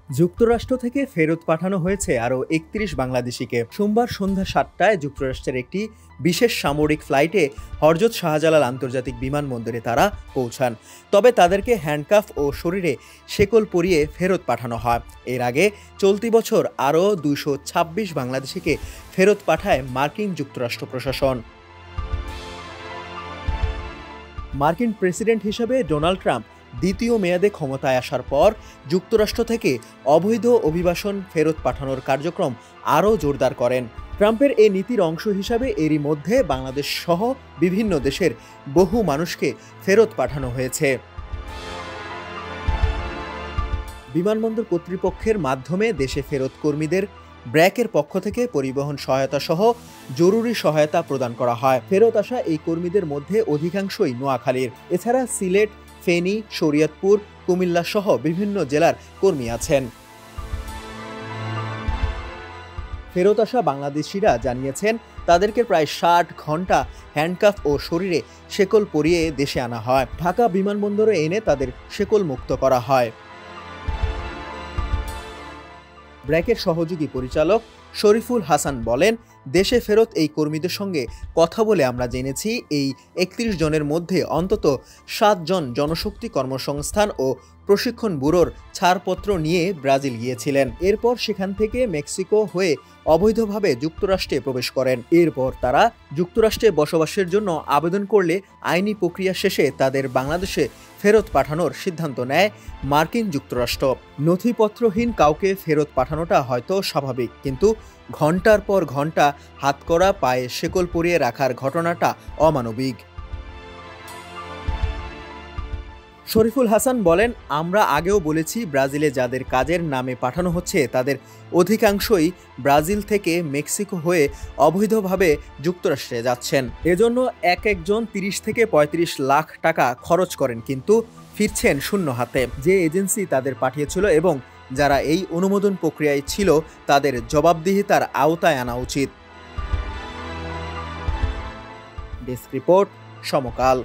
যুক্তরাষ্ট্র থেকে ফেরত পাঠানো হয়েছে আরও ৩১ বাংলাদেশিকে। সোমবার সন্ধ্যা ৭টায় যুক্তরাষ্ট্রের একটি বিশেষ সামরিক ফ্লাইটে হরজত শাহজালাল আন্তর্জাতিক বিমানবন্দরে তারা পৌঁছান। তবে তাদেরকে হ্যান্ডকাফ ও শরীরে শেকল পরিয়ে ফেরত পাঠানো হয়। এর আগে চলতি বছর আরও ২২৬ বাংলাদেশিকে ফেরত পাঠায় মার্কিন যুক্তরাষ্ট্র প্রশাসন। মার্কিন প্রেসিডেন্ট হিসেবে ডোনাল্ড ট্রাম্প দ্বিতীয় মেয়াদে ক্ষমতায় আসার পর যুক্তরাষ্ট্র থেকে অবৈধ অভিবাসন ফেরত পাঠানোর কার্যক্রম আরও জোরদার করেন। ট্রাম্পের এই নীতির অংশ হিসাবে এরই মধ্যে বাংলাদেশ সহ বিভিন্ন দেশের বহু মানুষকে ফেরত পাঠানো হয়েছে। বিমানবন্দর কর্তৃপক্ষের মাধ্যমে দেশে ফেরত কর্মীদের ব্র্যাকের পক্ষ থেকে পরিবহন সহায়তা সহ জরুরি সহায়তা প্রদান করা হয়। ফেরত আসা এই কর্মীদের মধ্যে অধিকাংশই নোয়াখালীর। এছাড়া সিলেট, ফেনী, শরীয়তপুর, কুমিল্লা সহ বিভিন্ন জেলার কর্মী আছেন। ফেরত আসা বাংলাদেশিরা জানিয়েছেন, তাদেরকে প্রায় ৬০ ঘন্টা হ্যান্ডকাফ ও শরীরে শেকল পরিয়ে দেশে আনা হয়। ঢাকা বিমানবন্দরে এনে তাদের শেকল মুক্ত করা হয়। ব্র্যাকের সহযোগী পরিচালক শরীফুল হাসান বলেন, দেশে ফেরত এই কর্মীদের সঙ্গে কথা বলে আমরা জেনেছি এই ৩১ জনের মধ্যে অন্তত ৭ জন জনশক্তি কর্মসংস্থান ও প্রশিক্ষণ ব্যুরোর ছাড়পত্র নিয়ে ব্রাজিল গিয়েছিলেন। এরপর সেখান থেকে মেক্সিকো হয়ে অবৈধভাবে যুক্তরাষ্ট্রে প্রবেশ করেন। এরপর তারা যুক্তরাষ্ট্রে বসবাসের জন্য আবেদন করলে আইনি প্রক্রিয়া শেষে তাদের বাংলাদেশে ফেরত পাঠানোর সিদ্ধান্ত নেয় মার্কিন যুক্তরাষ্ট্র। নথিপত্রহীন কাউকে ফেরত পাঠানোটা হয়তো স্বাভাবিক, কিন্তু ঘন্টার পর ঘন্টা হাতকড়া পায়ে শেকল পরিয়ে রাখার ঘটনাটা অমানবিক। শরীফুল হাসান বলেন, আমরা আগেও বলেছি, ব্রাজিলে যাদের কাজের নামে পাঠানো হচ্ছে তাদের অধিকাংশই ব্রাজিল থেকে মেক্সিকো হয়ে অবৈধভাবে যুক্তরাষ্ট্রে যাচ্ছেন। এজন্য একজন ৩০ থেকে ৩৫ লাখ টাকা খরচ করেন, কিন্তু ফিরছেন শূন্য হাতে। যে এজেন্সি তাদের পাঠিয়েছিল এবং যারা এই অনুমোদন প্রক্রিয়ায় ছিল তাদের জবাবদিহিতার আওতায় আনা উচিত। ডেস্ক রিপোর্ট, সমকাল।